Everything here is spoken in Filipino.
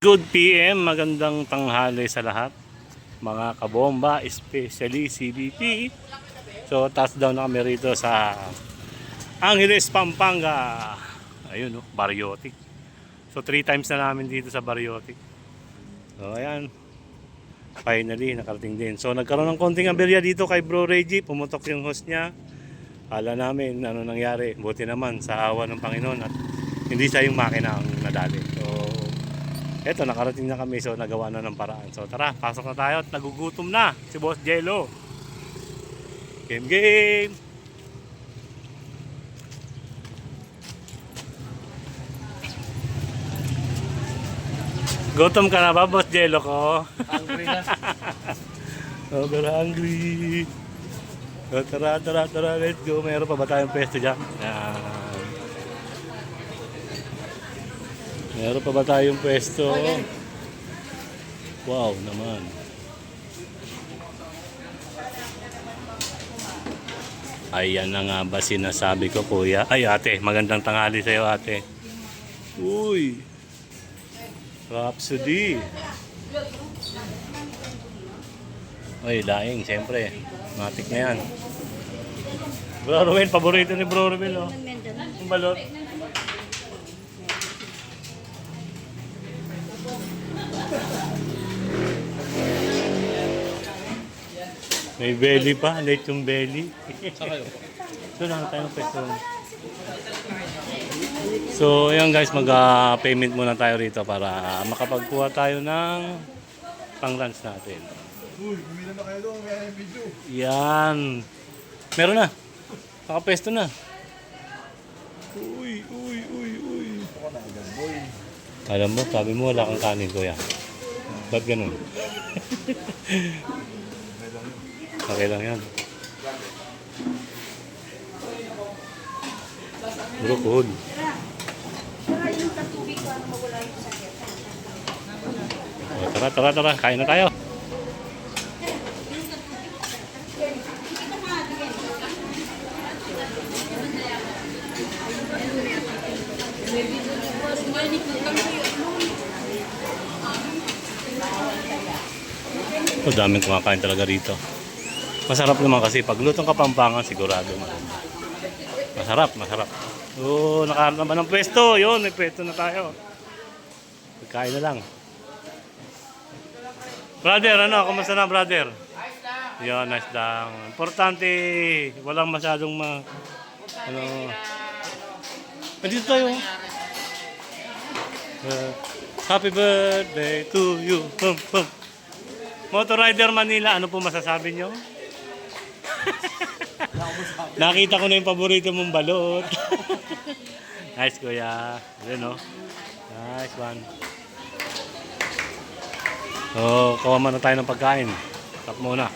Good PM, magandang tanghali sa lahat mga kabomba, especially CBP. So touchdown na kami rito sa Angeles, Pampanga. Ayun oh, Baryotic. So 3 times na namin dito sa Baryotic. So ayan, finally nakarating din. So nagkaroon ng konting aberya dito kay Bro Reggie. Pumutok yung host niya. Kala namin ano nangyari. Buti naman sa awa ng Panginoon at hindi siya yung makina ang nadali. So eto, nakarating na kami, so nagawa na ng paraan. So tara, pasok na tayo at nagugutom na si Boss Jello. Game game! Gutom ka na ba, Boss Jello ko? Hungry na. Super hungry. So tara, let's go. Meron pa ba tayong pwesto dyan? Yan. Meron pa ba tayong pwesto? Wow naman. Ayan na nga ba sinasabi ko, kuya? Ay ate, magandang tanghali sa'yo ate. Uy! Rhapsody! Ay, daing, siyempre. Matik na yan. Bro Ruel, paborito ni Bro Ruel, oh. Yung balot. May belly pa, late yung belly. So, lang tayong peso. So, ayan guys, mag-payment muna tayo rito para makapagkuha tayo ng pang-lunch natin. Uy, bumila na kayo doon, may video. Yan. Meron na. Nakapesto na. Uy. Ako na, agad boy. Alam mo, sabi mo wala kang kanin, kuya. Ba't ganun? Okay lang yan. Bro, cool. Tara. Kain na tayo. Daming kumakain talaga rito. Masarap naman kasi pag lutong Kapampangan sigurado masarap. Oh, nakahanap naman ng pwesto. Yun, may pwesto na tayo. Pagkain na lang. Brother, kumusta na brother? Yun, nice lang. Importante, walang masyadong dito tayo. Happy birthday to you. Motor Rider Manila, ano po masasabi nyo? Nakita ko na yung paborito mong balot. Nice kuya. Ayun, no? Nice one. So, kawaman na tayo ng pagkain. Tap muna.